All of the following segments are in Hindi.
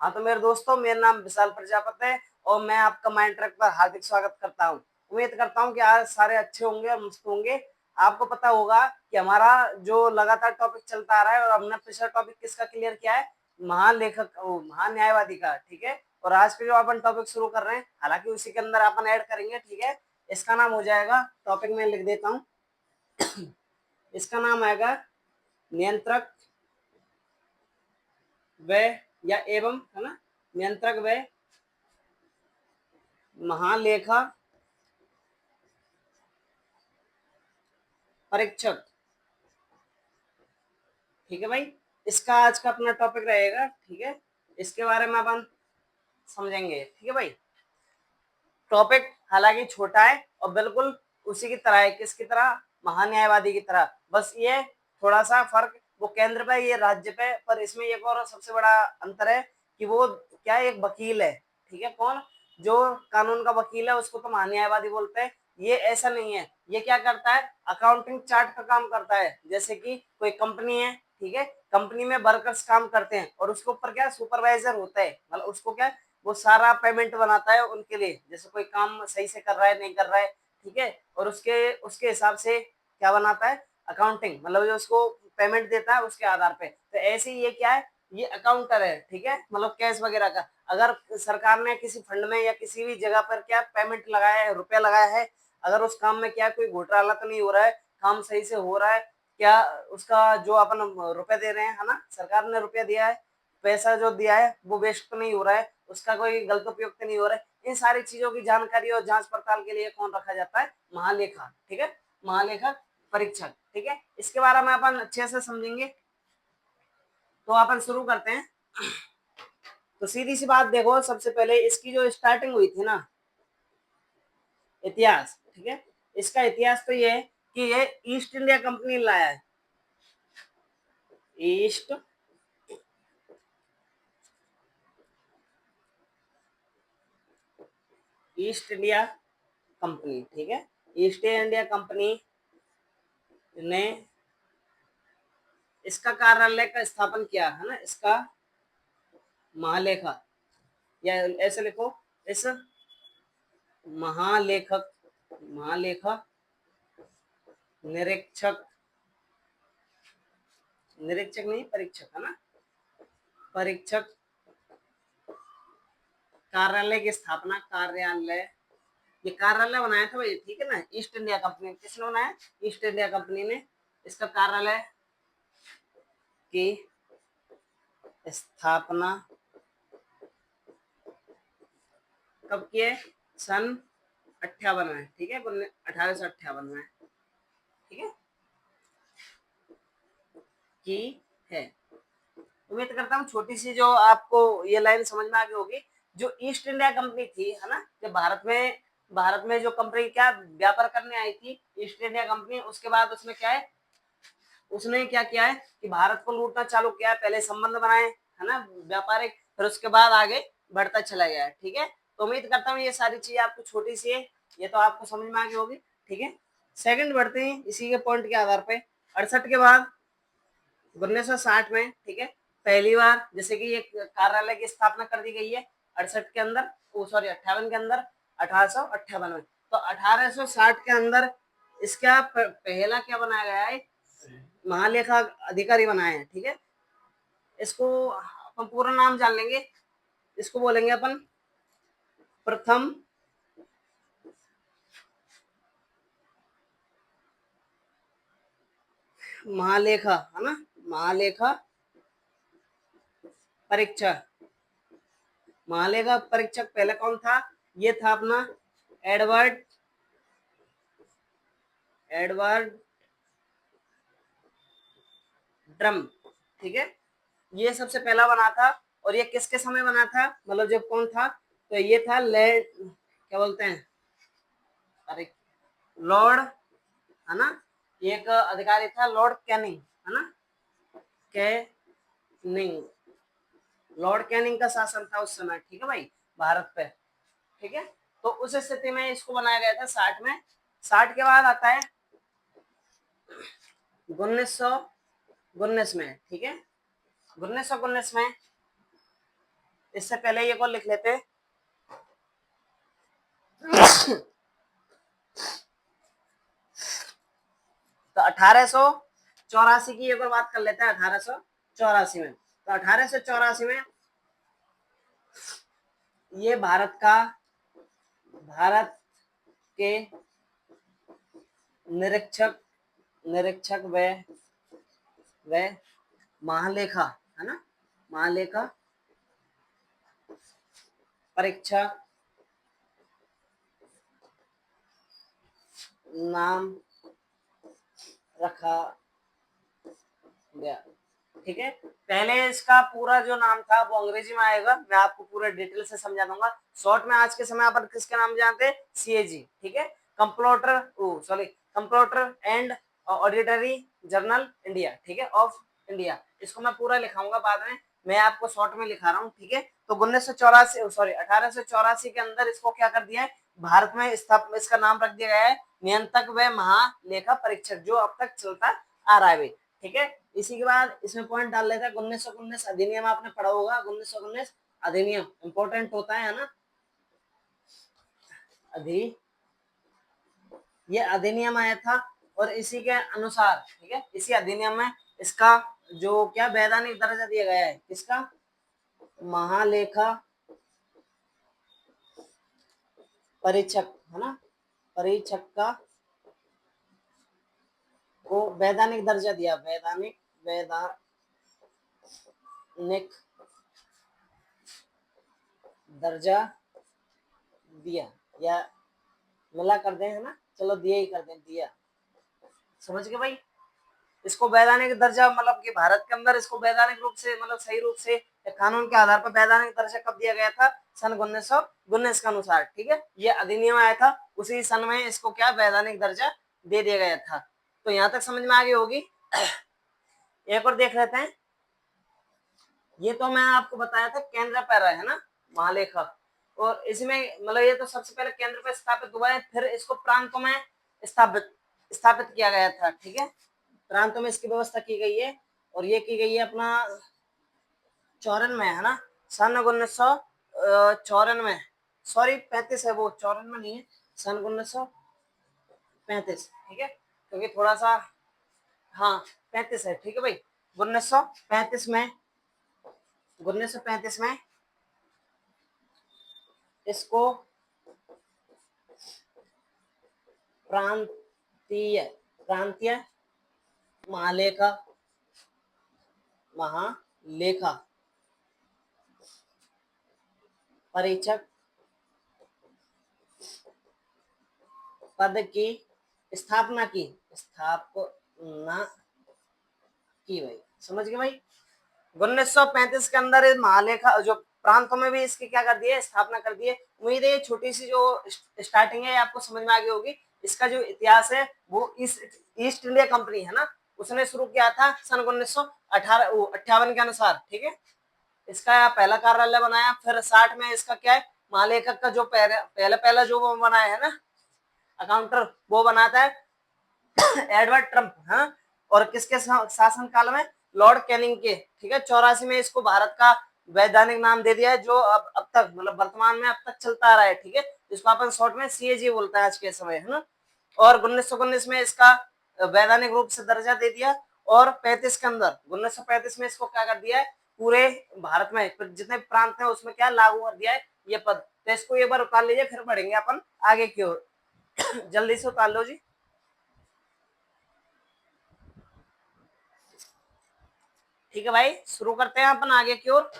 हाँ तो मेरे दोस्तों, मेरा नाम विशाल प्रजापति है और मैं आपका माइंड ट्रैक पर हार्दिक स्वागत करता हूँ। उम्मीद करता हूँ कि आज सारे अच्छे होंगे और मस्त होंगे। आपको पता होगा कि हमारा जो लगातार टॉपिक चलता आ रहा है और हमने पिछला टॉपिक किसका क्लियर किया है, महालेखक महान्यायवादी का। ठीक है, और आज के जो अपन टॉपिक शुरू कर रहे हैं, हालांकि उसी के अंदर अपन ऐड करेंगे। ठीक है, इसका नाम हो जाएगा, टॉपिक में लिख देता हूँ, इसका नाम आएगा नियंत्रक व या एवं, है ना, नियंत्रक व महालेखा परीक्षक। ठीक है भाई, इसका आज का अपना टॉपिक रहेगा। ठीक है, इसके बारे में अपन समझेंगे। ठीक है भाई, टॉपिक हालांकि छोटा है और बिल्कुल उसी की तरह है, किसकी तरह, महान्यायवादी की तरह। बस ये थोड़ा सा फर्क, वो केंद्र पे, ये राज्य पे। पर इसमें एक और सबसे बड़ा अंतर है कि वो क्या है, एक वकील है। ठीक है, कौन, जो कानून का वकील है उसको तो महान्यायवादी बोलते हैं। ये ऐसा नहीं है, ये क्या करता है, अकाउंटिंग चार्ट का काम करता है। जैसे कि कोई कंपनी है, ठीक है, कंपनी में वर्कर्स काम करते हैं और उसके ऊपर क्या सुपरवाइजर होता है, मतलब उसको क्या, वो सारा पेमेंट बनाता है उनके लिए, जैसे कोई काम सही से कर रहा है नहीं कर रहा है। ठीक है, और उसके उसके हिसाब से क्या बनाता है, अकाउंटिंग, मतलब जो उसको पेमेंट देता है उसके आधार पे। तो ऐसे ही ये क्या है, ये अकाउंटर है। ठीक है, मतलब कैश वगैरह का, अगर सरकार ने किसी फंड में या किसी भी जगह पर क्या पेमेंट लगाया है, रुपया लगाया है, अगर उस काम में क्या कोई घोटाला तो नहीं हो रहा है, काम सही से हो रहा है क्या, उसका जो अपन रुपए दे रहे हैं, है ना, सरकार ने रुपया दिया है, पैसा जो दिया है वो वेस्ट तो नहीं हो रहा है, उसका कोई गलत उपयोग तो नहीं हो रहा है। इन सारी चीजों की जानकारी और जांच पड़ताल के लिए कौन रखा जाता है, महालेखा। ठीक है, महालेखा परीक्षक। ठीक है, इसके बारे में अपन अच्छे से समझेंगे। तो अपन शुरू करते हैं। तो सीधी सी बात देखो, सबसे पहले इसकी जो स्टार्टिंग हुई थी ना, इतिहास। ठीक है, इसका इतिहास तो ये है कि ये ईस्ट इंडिया कंपनी लाया है, ईस्ट ईस्ट इंडिया कंपनी। ठीक है, ईस्ट इंडिया कंपनी ने इसका कार्यालय का स्थापन किया, है ना, इसका महालेखा, या ऐसे लिखो, इस महालेखक, महालेखा निरीक्षक, निरीक्षक नहीं परीक्षक, है ना, परीक्षक कार्यालय की स्थापना, कार्यालय, ये कार्यालय बनाया था भाई। ठीक है ना, ईस्ट इंडिया कंपनी, किसने बनाया, ईस्ट इंडिया कंपनी ने इसका कार्यालय की स्थापना कब की है, सन 58 में। ठीक है, 1858 में। ठीक है, की है। उम्मीद करता हूँ छोटी सी जो आपको ये लाइन समझ में आ गई होगी। जो ईस्ट इंडिया कंपनी थी, है ना, जब भारत में जो कंपनी क्या व्यापार करने आई थी, ईस्ट इंडिया कंपनी, उसके बाद उसमें क्या है, उसने क्या किया है कि भारत को लूटना चालू किया है। पहले संबंध बनाए, है ना, व्यापारिक, फिर उसके बाद आगे बढ़ता चला गया है। ठीक है, तो उम्मीद करता हूँ ये सारी चीजें आपको छोटी सी है, ये तो आपको समझ में आ गई होगी। ठीक है, सेकंड बढ़ते हैं इसी के पॉइंट के आधार पे। 68 के बाद 1960 में, ठीक है, पहली बार जैसे कि ये कार्यालय की स्थापना कर दी गई है 68 के अंदर, सॉरी 58 के अंदर, 1858 में। तो 1860 के अंदर इसका पहला क्या बनाया गया है, महालेखा अधिकारी बनाए हैं। ठीक है, इसको अपन पूरा नाम जान लेंगे, इसको बोलेंगे अपन प्रथम महालेखा, है ना, महालेखा परीक्षक। महालेखा परीक्षक पहले कौन था, ये था अपना एडवर्ड एडवर्ड ड्रम। ठीक है, ये सबसे पहला बना था। और ये किसके समय बना था, मतलब जब कौन था, तो ये था लैंड, क्या बोलते हैं, अरे लॉर्ड, है ना, एक अधिकारी था लॉर्ड कैनिंग, है ना, कैनिंग, लॉर्ड कैनिंग का शासन था उस समय। ठीक है भाई, भारत पे। ठीक है, तो उस स्थिति में इसको बनाया गया था 60 में। 60 के बाद आता है 1919 में। ठीक है, 1919 में इससे पहले ये को लिख लेते हैं। तो 1884 की एक और बात कर लेते हैं। 1884 में, तो 1884 में ये भारत के निरीक्षक निरीक्षक व महालेखा, है ना, महालेखा परीक्षा नाम रखा गया। ठीक है, पहले इसका पूरा जो नाम था वो अंग्रेजी में आएगा, मैं आपको पूरा डिटेल से समझा दूंगा। शॉर्ट में आज के समय अपन किसके नाम जानते हैं, सीएजी। ठीक है, computer and auditory journal India, ठीक है, ऑफ इंडिया। इसको मैं पूरा लिखाऊंगा बाद में, मैं आपको शॉर्ट में लिखा रहा हूँ। ठीक है, तो 1884 के अंदर इसको क्या कर दिया है, भारत में इसका नाम रख दिया गया है नियंत्रक व महालेखा परीक्षक, जो अब तक चलता आ रहा है। ठीक है, इसी के बाद इसमें पॉइंट डाल लेते हैं 1919 अधिनियम, आपने पढ़ा होगा 1919 अधिनियम, इंपॉर्टेंट होता है ना। ये अधिनियम आया था और इसी के अनुसार, ठीक है, इसी अधिनियम में इसका जो क्या वैधानिक दर्जा दिया गया है, किसका, महालेखा परीक्षक, है ना, परीक्षक का को वैधानिक दर्जा दिया, वैधानिक दर्जा दिया, या मिला कर दें, है ना, चलो दिया ही कर दें, दिया। समझ गए भाई, इसको वैधानिक दर्जा मतलब कि भारत के अंदर इसको वैधानिक रूप से मतलब सही रूप से कानून के आधार पर वैधानिक दर्जा कब दिया गया था, सन 1919 के अनुसार। ठीक है, ये अधिनियम आया था उसी सन में इसको क्या वैधानिक दर्जा दे दिया गया था। तो यहाँ तक समझ में आ गई होगी। एक और देख लेते हैं, ये तो मैं आपको बताया था केंद्र पर है ना, महालेखा, और इसमें मतलब ये तो सबसे पहले केंद्र पर स्थापित हुआ है, फिर इसको प्रांतों में स्थापित स्थापित किया गया था। ठीक है, प्रांतों में इसकी व्यवस्था की गई है, और ये की गई है अपना 94 है ना, सन 1994, सॉरी 35 है वो, 94 नहीं है, सन 1935। ठीक है, क्योंकि थोड़ा सा, हाँ 35 है, ठीक है भाई। 1935 में 1935 में इसको प्रांतीय प्रांतीय महालेखा महालेखा परीक्षक पद की स्थापना की भाई। समझ गए भाई, 1935 के अंदर महालेखा जो प्रांतों में भी इसकी क्या कर दिए, स्थापना कर दिए। उम्मीद है छोटी सी जो स्टार्टिंग है आपको समझ में आ गई होगी। इसका जो इतिहास है वो ईस्ट इंडिया कंपनी है ना, उसने शुरू किया था सन 1958 के अनुसार। ठीक है, इसका पहला कार्यालय बनाया, फिर 60 में इसका क्या है, महालेखक का जो पहला जो वो बनाया है ना अकाउंटर, वो बनाता है एडवर्ड ट्रम्प, हाँ, और किसके शासन काल में, लॉर्ड कैनिंग के। ठीक है, 84 में इसको भारत का वैधानिक नाम दे दिया है, जो अब तक मतलब वर्तमान में अब तक चलता आ रहा है। ठीक है, जिसको अपन शॉर्ट में सीएजी बोलता है आज के समय, है ना। और 1919 में इसका वैधानिक रूप से दर्जा दे दिया, और 35 के अंदर 1935 में इसको क्या कर दिया है, पूरे भारत में जितने प्रांत है उसमें क्या लागू कर दिया है ये पद। तो इसको एक बार उतार लीजिए, फिर बढ़ेंगे अपन आगे की ओर। जल्दी से उतार लो जी। ठीक है भाई, शुरू करते हैं अपन आगे की ओर।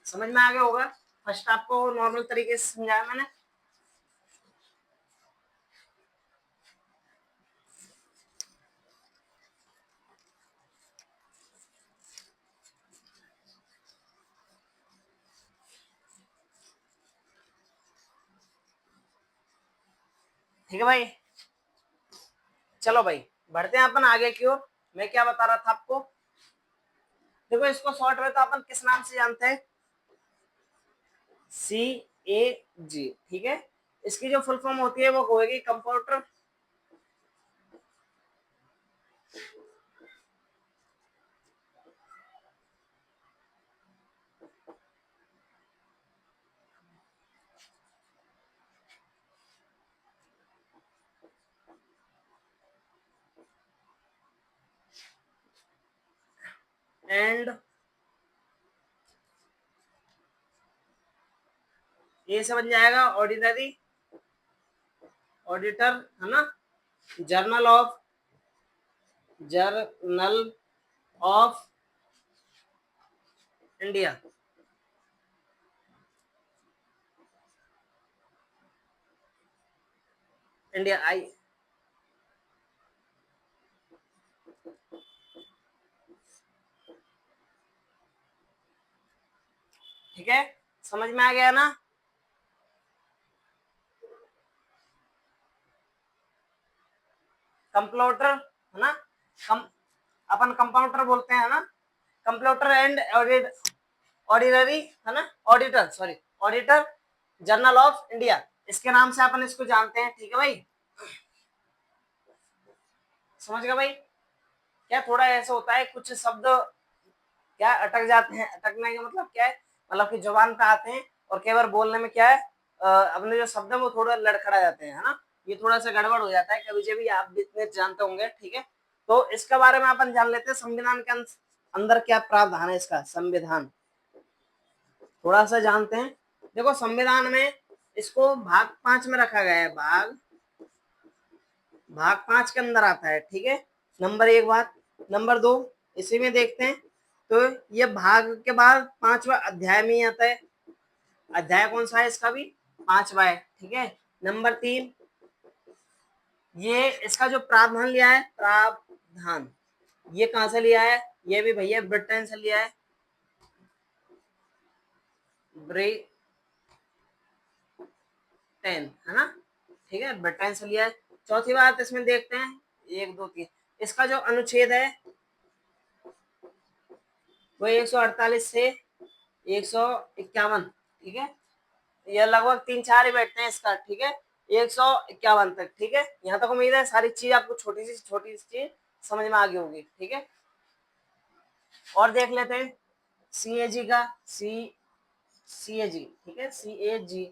समझ में आ गया होगा, फर्स्ट आपको नॉर्मल तरीके से समझाया मैंने। ठीक है भाई, चलो भाई बढ़ते हैं अपन आगे की ओर। मैं क्या बता रहा था आपको, देखो इसको शॉर्ट में तो अपन किस नाम से जानते हैं, CAG। ठीक है, इसकी जो फुल फॉर्म होती है वो होगी कंप्यूटर एंड ये से बन जाएगा ऑर्डिनरी ऑडिटर, है ना, journal of India. India I, ठीक है, समझ में आ गया ना। कंप्यूटर, है ना, अपन कंपाउंडर बोलते हैं ना, कंप्यूटर एंड ऑर्डिनरी, है ना, auditor, sorry, auditor journal of India, इसके नाम से अपन इसको जानते हैं, ठीक है भाई, समझ गए भाई। क्या थोड़ा ऐसा होता है कुछ शब्द क्या अटक जाते हैं, अटकने का मतलब क्या है, मतलब कि जुबान पे आते हैं और कई बार बोलने में क्या है अपने जो शब्द है वो थोड़ा लड़खड़ा जाते हैं, है ना, ये थोड़ा सा गड़बड़ हो जाता है कभी कभी, आप भी इतने जानते होंगे, ठीक है। तो इसके बारे में अपन जान लेते हैं, संविधान के अंदर क्या प्रावधान है इसका, संविधान थोड़ा सा जानते हैं। देखो संविधान में इसको भाग 5 में रखा गया है, भाग 5 के अंदर आता है, ठीक है, नंबर 1 बात। नंबर 2 इसी में देखते हैं, तो ये भाग के बाद 5वां अध्याय में ही आता है, अध्याय कौन सा है इसका भी, 5वां है, ठीक है। नंबर 3 ये इसका जो प्रावधान लिया है, प्रावधान ये कहां से लिया है, ये भी भैया ब्रिटेन से लिया है, ब्रिटेन, है ना, ठीक है, ब्रिटेन से लिया है। चौथी बात इसमें देखते हैं, 1 2 3 इसका जो अनुच्छेद है वो 148 से 151, ठीक है, ये लगभग 3 4 ही बैठते हैं इसका, ठीक है, 151 तक, ठीक है। यहाँ तक उम्मीद है सारी चीज आपको छोटी सी चीज समझ में आ गई होगी, ठीक है। और देख लेते हैं सीएजी का, सीएजी, ठीक है, सीएजी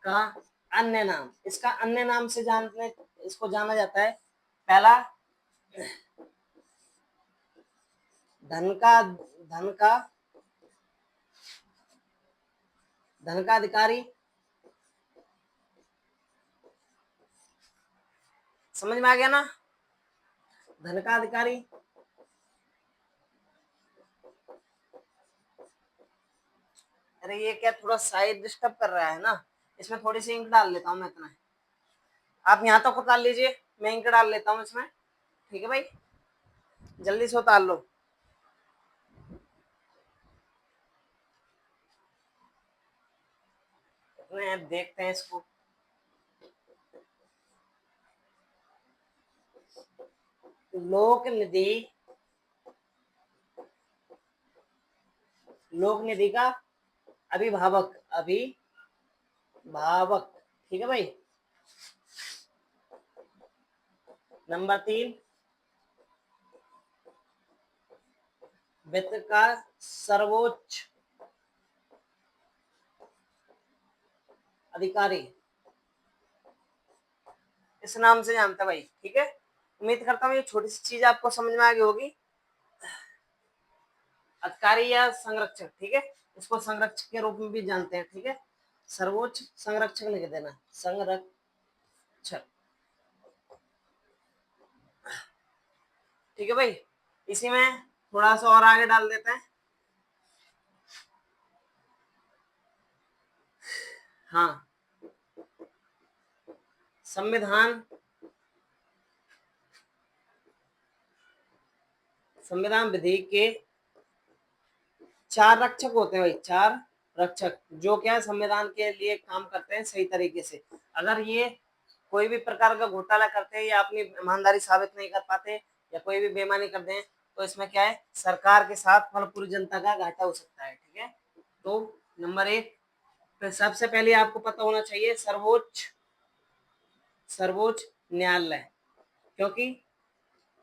का अन्य नाम, इसका अन्य नाम से जानते, इसको जाना जाता है, पहला धन का अधिकारी, समझ में आ गया ना, धन का अधिकारी। अरे ये क्या थोड़ा साइड डिस्टर्ब कर रहा है ना, इसमें थोड़ी सी इंक डाल लेता हूँ मैं, इतना आप यहाँ तक उतार लीजिए, मैं इंक डाल लेता हूँ इसमें, ठीक है भाई, जल्दी से उतार लो। देखते हैं इसको, लोक निधि का अभिभावक, ठीक है भाई। नंबर 3 वित्त का सर्वोच्च अधिकारी, इस नाम से जानता भाई, ठीक है। उम्मीद करता हूँ ये छोटी सी चीज आपको समझ में आ गई होगी, अधिकारी या संरक्षक, ठीक है, इसको संरक्षक के रूप में भी जानते हैं, ठीक है, सर्वोच्च संरक्षक लिख देना, संरक्षक, ठीक है भाई। इसी में थोड़ा सा और आगे डाल देते हैं, हाँ, संविधान विधि के 4 रक्षक होते हैं भाई, 4 रक्षक, जो क्या संविधान के लिए काम करते हैं सही तरीके से। अगर ये कोई भी प्रकार का घोटाला करते हैं या अपनी ईमानदारी साबित नहीं कर पाते या कोई भी बेईमानी कर दें, तो इसमें क्या है, सरकार के साथ मतलब पूरी जनता का घाटा हो सकता है, ठीक है। तो नंबर 1 पे सबसे पहले आपको पता होना चाहिए सर्वोच्च न्यायालय, क्योंकि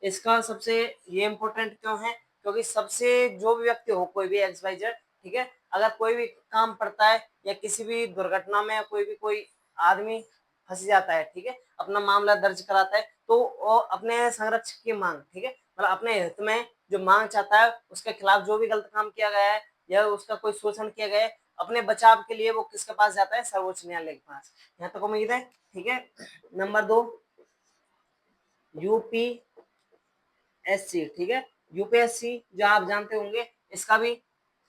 इसका सबसे ये इम्पोर्टेंट क्यों है, क्योंकि सबसे जो भी व्यक्ति हो, कोई भी एक्स वाई जेड, ठीक है, अगर कोई भी काम पड़ता है या किसी भी दुर्घटना में कोई आदमी फंस जाता है, ठीक है, अपना मामला दर्ज कराता है, तो वो अपने संरक्षक की मांग, ठीक है, मतलब अपने हित में जो मांग चाहता है उसके खिलाफ जो भी गलत काम किया गया है या उसका कोई शोषण किया गया है, अपने बचाव के लिए वो किसके पास जाता है? सर्वोच्च न्यायालय के पास। यहाँ तक उम्मीद है, ठीक है। नंबर 2, यूपीएससी, ठीक है। यूपीएससी जो आप जानते होंगे, इसका भी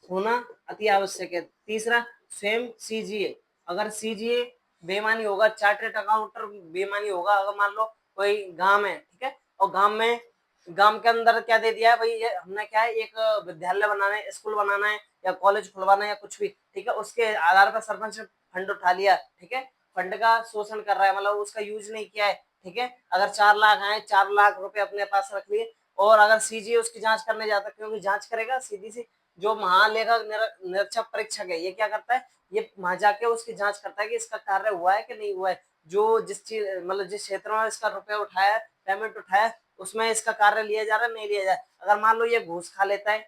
होना अति आवश्यक है। तीसरा, स्वयं सीजीए, अगर सीजीए बेईमानी होगा, चार्टर्ड अकाउंटर बेईमानी होगा, अगर मान लो कोई गांव है, ठीक है, और गांव के अंदर क्या दे दिया है भाई, ये हमने क्या है, एक विद्यालय बनाना है, स्कूल बनाना है या कॉलेज खुलवाना है या कुछ भी, ठीक है, उसके आधार पर सरपंच फंड उठा लिया, ठीक है, फंड का शोषण कर रहा है, मतलब उसका यूज नहीं किया है, ठीक है, अगर 4 लाख आए, 4 लाख रुपए अपने पास रख लिए, और अगर सीजीए उसकी जांच करने जाता, क्योंकि जांच करेगा सीधी सी, जो महालेखा निरीक्षक परीक्षक है, ये क्या करता है, ये वहां जाके उसकी जांच करता है कि इसका कार्य हुआ है कि नहीं हुआ है, जो जिस चीज मतलब जिस क्षेत्र में इसका रुपया उठाया है, पेमेंट उठाया है, उसमें इसका कार्य लिया जा रहा है नहीं लिया जा रहा। अगर मान लो ये घूस खा लेता है,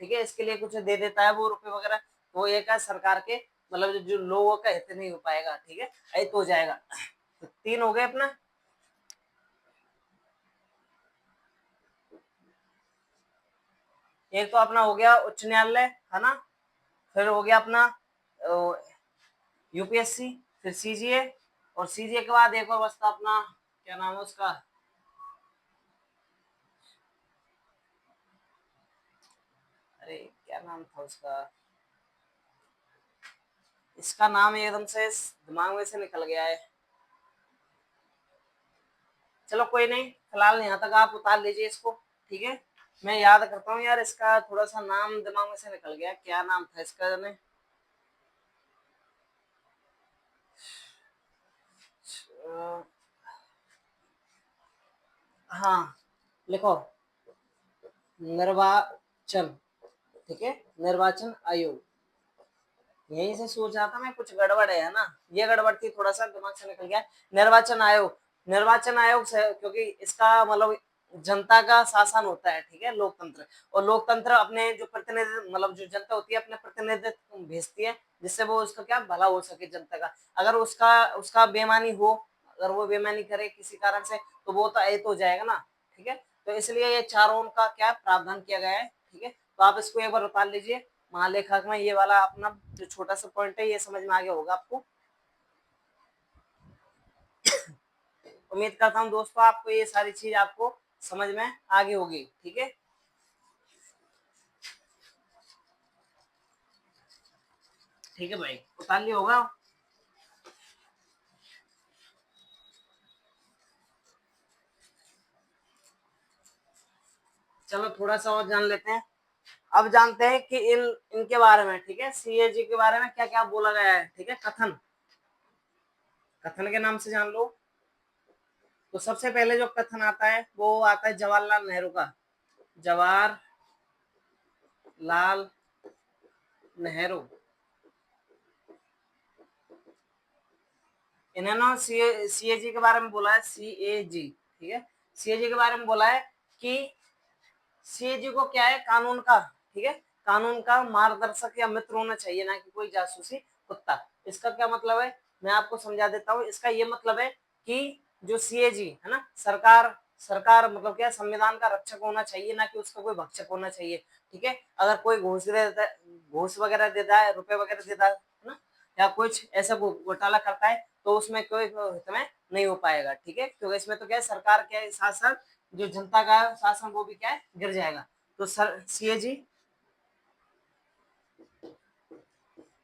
ठीक है, इसके लिए कुछ दे देता है वो रुपए वगैरह, तो ये क्या सरकार के मतलब जो लोगों का हित नहीं हो पाएगा, ठीक है, हित हो जाएगा। तो 3 हो गए अपना। एक तो अपना हो गया उच्च न्यायालय, है ना, फिर हो गया अपना यूपीएससी, फिर सीजीए, और सीजीए के बाद एक और बचता अपना, क्या नाम है उसका, अरे क्या नाम था उसका, इसका नाम एकदम से दिमाग में से निकल गया है। चलो कोई नहीं, फिलहाल यहाँ तक आप उतार लीजिए इसको, ठीक है। मैं याद करता हूँ यार, इसका थोड़ा सा नाम दिमाग में से निकल गया, क्या नाम था इसका ने? हाँ, लिखो, निर्वाचन, ठीक है, निर्वाचन आयोग। यहीं से सोच रहा था मैं कुछ गड़बड़ है ना, ये गड़बड़ थी, थोड़ा सा दिमाग से निकल गया। निर्वाचन आयोग, निर्वाचन आयोग से, क्योंकि इसका मतलब जनता का शासन होता है, ठीक है, लोकतंत्र, और लोकतंत्र अपने जो प्रतिनिधि मतलब जो जनता होती है अपने प्रतिनिधित्व भेजती है, जिससे वो उसका क्या भला हो सके जनता का। अगर उसका उसका बेईमानी हो, अगर वो बेईमानी करे किसी कारण से, तो वो तो अहित हो जाएगा ना, ठीक है। तो इसलिए ये चारों का क्या प्रावधान किया गया है, ठीक है। तो आप इसको एक बार उतार लीजिए, महालेखा में ये वाला अपना जो छोटा सा पॉइंट है, ये समझ में आ गया होगा आपको। उम्मीद करता हूँ दोस्तों आपको ये सारी चीज आपको समझ में आ गई होगी, ठीक है। ठीक है भाई, उतार लिया होगा। चलो थोड़ा सा और जान लेते हैं। अब जानते हैं कि इनके बारे में, ठीक है, सीएजी के बारे में क्या क्या बोला गया है, ठीक है। कथन, कथन के नाम से जान लो। तो सबसे पहले जो कथन आता है वो आता है जवाहरलाल नेहरू का। जवाहरलाल नेहरू, इन्होंने सीएजी के बारे में बोला है, सीएजी, ठीक है, सीएजी के बारे में बोला है कि सीएजी को क्या है, कानून का, ठीक है, कानून का मार्गदर्शक या मित्र होना चाहिए, ना कि कोई जासूसी कुत्ता। इसका क्या मतलब है, मैं आपको समझा देता हूँ। इसका ये मतलब है कि जो सीएजी है ना, सरकार सरकार मतलब क्या, संविधान का रक्षक होना चाहिए, ना कि उसका कोई भक्षक होना चाहिए, ठीक है। अगर कोई घूस देता है, घूस वगैरह देता है, रुपए वगैरह देता है ना, या कुछ ऐसा घोटाला करता है, तो उसमें कोई हित में नहीं हो पाएगा, ठीक है, क्योंकि इसमें तो क्या है, सरकार के साथ साथ जो जनता का शासन वो भी क्या है, गिर जाएगा। तो सर सीएजी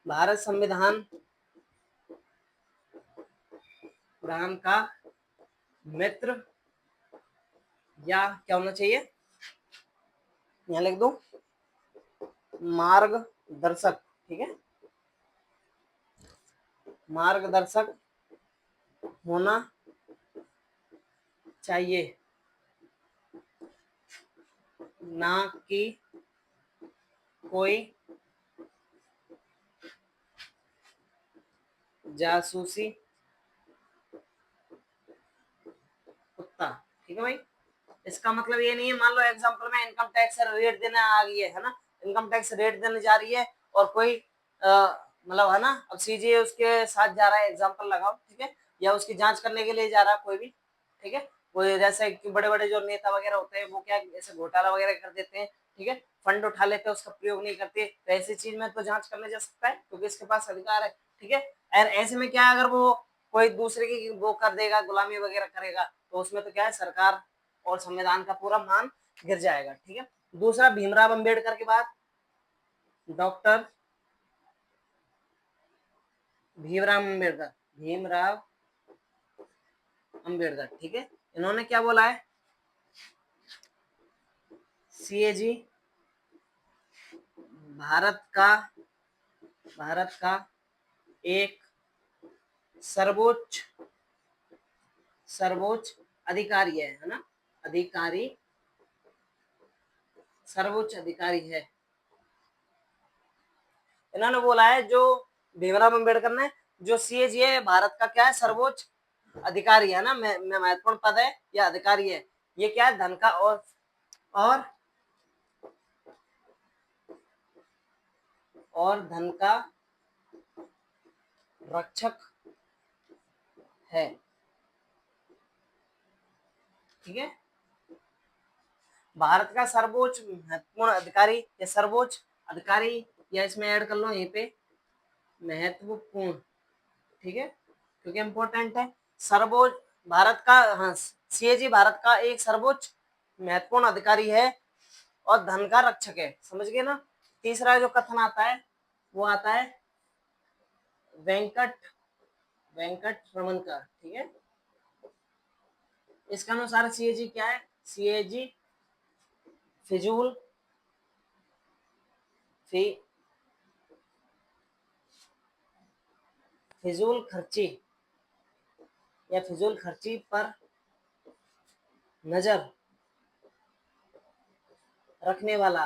भारत संविधान प्रधान का मित्र, या क्या होना चाहिए, यहाँ लिख दो, मार्गदर्शक, ठीक है, मार्गदर्शक होना चाहिए, ना कि कोई जासूसी कुत्ता, ठीक है भाई। इसका मतलब ये नहीं है, मान लो एग्जांपल में इनकम टैक्स रेट देने आ गई है ना, इनकम टैक्स रेट देने जा रही है, और कोई मतलब है ना, अब सीजे उसके साथ जा रहा है, एग्जांपल लगाओ, ठीक है, या उसकी जांच करने के लिए जा रहा है कोई भी, ठीक है, कोई जैसे कि बड़े बड़े जो नेता वगैरह होते हैं वो क्या ऐसे घोटाला वगैरह कर देते हैं, ठीक है, फंड उठा लेते हैं, उसका प्रयोग नहीं करते, तो ऐसी चीज में तो जांच करने जा सकता है क्योंकि इसके पास अधिकार है, ठीक है। और ऐसे में क्या अगर वो कोई दूसरे की वो कर देगा, गुलामी वगैरह करेगा, तो उसमें तो क्या है, सरकार और संविधान का पूरा मान गिर जाएगा, ठीक है। दूसरा भीमराव अंबेडकर की बात, डॉक्टर भीमराव अंबेडकर, भीमराव अंबेडकर, ठीक है, इन्होंने क्या बोला है, सीएजी भारत का एक सर्वोच्च सर्वोच्च अधिकारी है ना, अधिकारी, सर्वोच्च अधिकारी है। इन्होंने बोला है जो भीमराव अंबेडकर ने, जो सीएजी है भारत का क्या है, सर्वोच्च अधिकारी है ना, महत्वपूर्ण पद है या अधिकारी है। ये क्या है, धन का और धन का रक्षक है, ठीक है। भारत का सर्वोच्च महत्वपूर्ण अधिकारी या सर्वोच्च अधिकारी, या इसमें ऐड कर लो यहीं पे महत्वपूर्ण, ठीक है, क्योंकि इंपॉर्टेंट है। सर्वोच्च भारत का, हाँ, सीएजी भारत का एक सर्वोच्च महत्वपूर्ण अधिकारी है और धन का रक्षक है, समझ गए ना। तीसरा जो कथन आता है वो आता है वेंकट रमन का, ठीक है। इसके अनुसार सीएजी क्या है, सीएजी फिजूल फिजूल खर्ची या फिजूल खर्ची पर नजर रखने वाला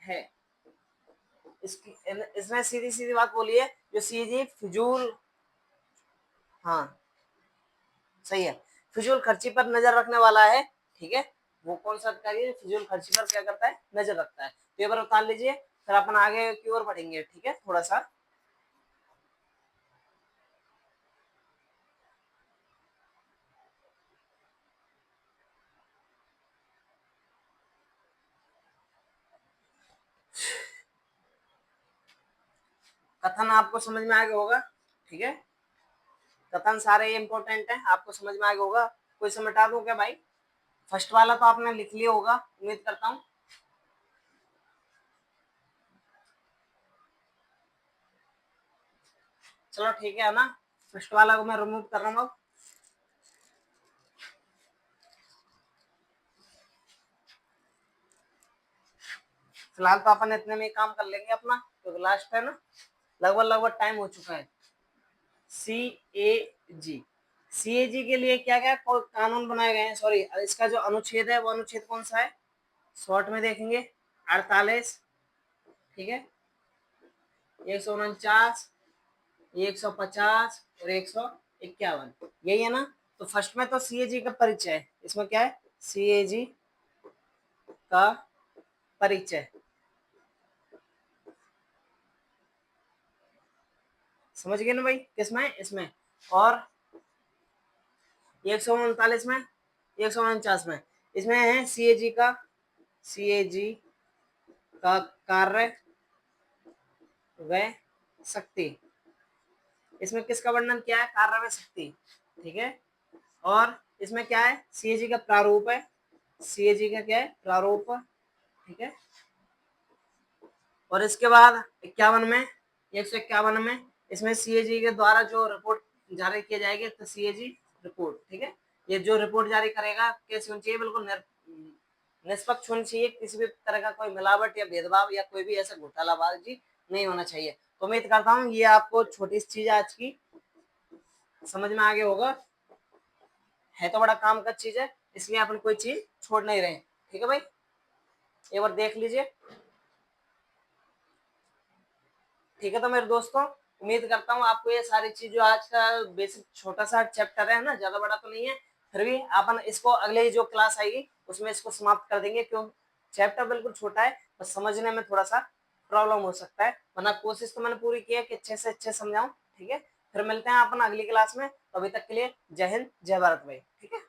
है। इसकी इसमें सीधी सीधी बात बोली है, जो सीधी फिजूल, हाँ सही है, फिजूल खर्ची पर नजर रखने वाला है, ठीक है। वो कौन सा अधिकारी है, फिजूल खर्ची पर क्या करता है, नजर रखता है। तो ये बार उतार लीजिए, फिर अपन आगे की ओर बढ़ेंगे, ठीक है। थोड़ा सा कथन आपको समझ में आ गया होगा, ठीक है। कथन सारे इंपॉर्टेंट है, आपको समझ में आ गया होगा। कोई से मिटा दूं क्या भाई? फर्स्ट वाला तो आपने लिख लिया होगा, उम्मीद करता हूँ। चलो ठीक है ना, फर्स्ट वाला को मैं रिमूव कर रहा हूँ। फिलहाल तो अपन इतने में काम कर लेंगे अपना, क्योंकि लास्ट है ना, लगभग टाइम हो चुका है। सीएजी के लिए क्या क्या कानून बनाए गए हैं, सॉरी, इसका जो अनुच्छेद है वो अनुच्छेद कौन सा है, शॉर्ट में देखेंगे 48, ठीक है, 149, 150 और 151, यही है ना। तो फर्स्ट में तो सीएजी का परिचय है, इसमें क्या है, सीएजी का परिचय, समझ गए ना भाई, किसमें, इसमें। और 139 में, 149 में, इसमें है सीएजी का कार्य व शक्ति, इसमें किसका वर्णन किया है, कार्य व शक्ति, ठीक है। और इसमें क्या है, सीएजी का प्रारूप है, सीएजी का क्या है, प्रारूप, ठीक है। और इसके बाद 51 में, 151 में, इसमें सीएजी के द्वारा जो रिपोर्ट जारी किया जाएगी, तो सीएजी रिपोर्ट, ठीक है। ये जो रिपोर्ट जारी करेगा कैसी होनी चाहिए, बिल्कुल निष्पक्ष होनी चाहिए, किसी भी तरह का कोई मिलावट या भेदभाव या कोई भी ऐसा घोटालाबाजी नहीं होना चाहिए। तो उम्मीद करता हूँ ये आपको छोटी सी चीज आज की समझ में आ गया होगा, है तो बड़ा काम का चीज है, इसलिए अपन कोई चीज छोड़ नहीं रहे, ठीक है भाई, एक बार देख लीजिए, ठीक है। तो मेरे दोस्तों, उम्मीद करता हूँ आपको ये सारी चीज, जो आज का बेसिक छोटा सा चैप्टर है ना, ज्यादा बड़ा तो नहीं है, फिर भी अपन इसको अगले ही जो क्लास आएगी उसमें इसको समाप्त कर देंगे, क्यों, चैप्टर बिल्कुल छोटा है, बस समझने में थोड़ा सा प्रॉब्लम हो सकता है, वरना कोशिश तो मैंने पूरी की है कि अच्छे से अच्छे समझाऊं, ठीक है। फिर फिर मिलते हैं अपन अगली क्लास में, तो अभी तक के लिए जय हिंद जय भारत भाई, ठीक है।